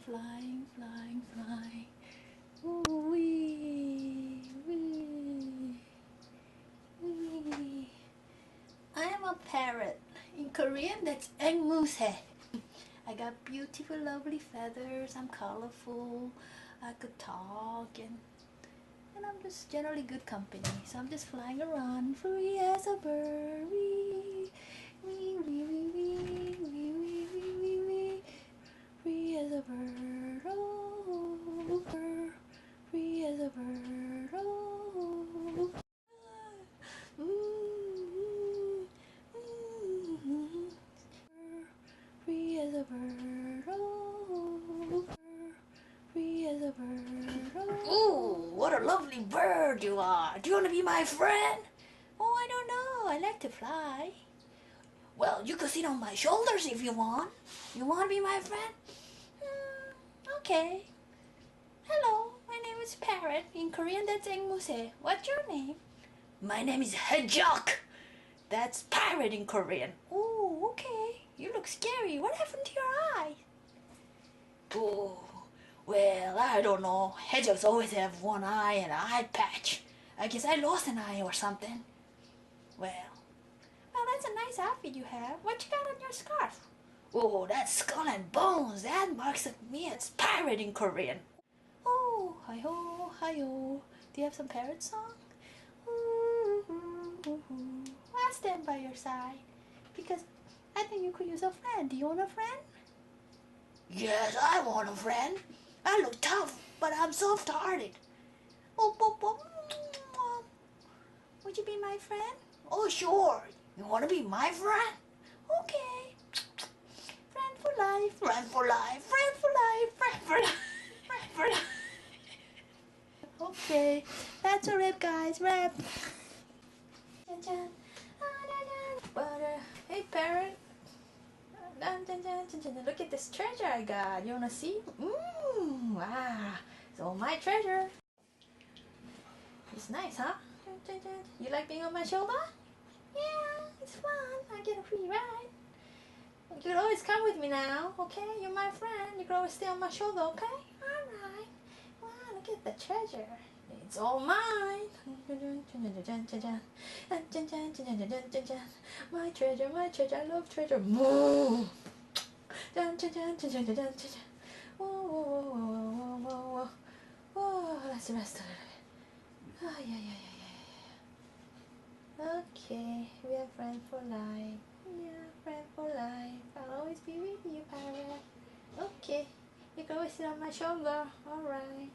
flying, flying, flying. Ooh, wee, wee, wee. I am a parrot. In Korean, that's 앵무새. I got beautiful, lovely feathers. I'm colorful. I could talk, and I'm just generally good company. So I'm just flying around, free as a bird. Wee, wee, wee, wee, wee, wee, wee, wee, wee, wee. Free as a bird, oh, bird. Free as a bird, oh. Free as a bird, oh. Free as a bird, oh. Ooh, what a lovely bird you are. Do you want to be my friend? Oh, I don't know. I like to fly. Well, you could sit on my shoulders if you want. You want to be my friend? Okay. Hello, my name is Parrot. In Korean, that's 앵무새. What's your name? My name is Hedgehog. That's Parrot in Korean. Oh, okay. You look scary. What happened to your eye? Oh, well, I don't know. Hedgehogs always have one eye and an eye patch. I guess I lost an eye or something. Well, that's a nice outfit you have. What you got on your scarf? Oh, that's skull and bones. That marks me as Parrot in Korean. Oh, hi-ho, hi-ho. Do you have some parrot song? I'll stand by your side because I think you could use a friend. Do you want a friend? Yes, I want a friend. I look tough, but I'm soft-hearted. Oh. Would you be my friend? Oh, sure. You want to be my friend? Okay. Friend for life. Friend for life. Friend for life. Friend for life. Friend for life. Okay, that's a wrap, guys. Wrap. Hey, Parrot. Look at this treasure I got. You wanna see? Wow. It's all my treasure. It's nice, huh? You like being on my shoulder? Yeah, it's fun. I get a free ride. You can always come with me now, okay? You're my friend. You can always stay on my shoulder, okay? Alright. Wow, look at the treasure. It's all mine. My treasure, I love treasure. Moo. Whoa, let's rest a little bit. Okay, we are friends for life. Yeah, friends for life. I'll always be with you, Parrot. Okay, you can always sit on my shoulder. Alright.